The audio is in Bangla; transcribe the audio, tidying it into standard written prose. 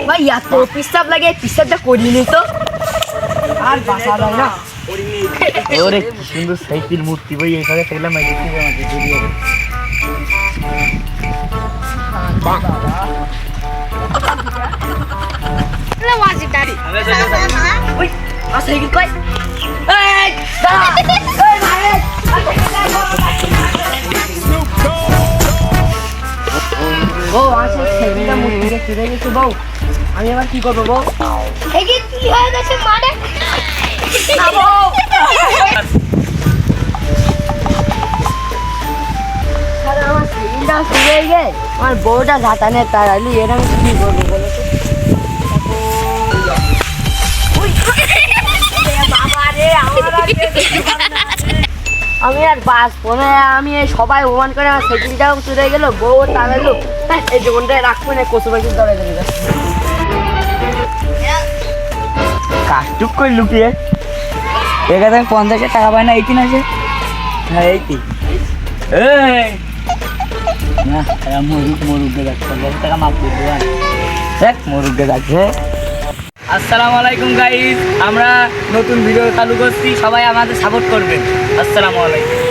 ভাই এত পিসাব লাগে, পিসাবটা করিনি তো আর বাসা যায় না। ওরে কি সুন্দর সাইকেল মূর্তি ভাই, এইভাবে থাকলে মাইকে দিবে আমাকে জড়িয়ে। ওই আর সাইকেল কই? এই দাঁড়া, এই ভাই বউ আসে, সাইকেলটা মূর্তিকে চুরে গেছে বউ, আমি এবার কি করবো বউ? সাইকেল কি হয়ে গেছে মানে? না বউ, আরে আমার সাইকেলটা চুরে গে, আমার বউটা ঝাঁটানে তাড়ালি, এরকম কি করবো বলো তো? আমি আর বাঁচবো না, আমি সবাই অপমান করে আমার সাইকেলটাও চুরে গেল, বউ তাড়ালো, এই জীবনটা রাখবো না, কচু পাখি দৌড়ে চলে যাবে। কাজটুক করে লুকিয়ে এখানে 50 টাকা পায় না, 18 আছে। হ্যাঁ 80 না মরুকে যাচ্ছে 50 টাকা মাফ করে দেওয়া দেখ মরুকে যাচ্ছে। আসসালামু আলাইকুম গাইস, আমরা নতুন ভিডিও চালু করছি, সবাই আমাদের সাপোর্ট করবেন। আসসালামু আলাইকুম।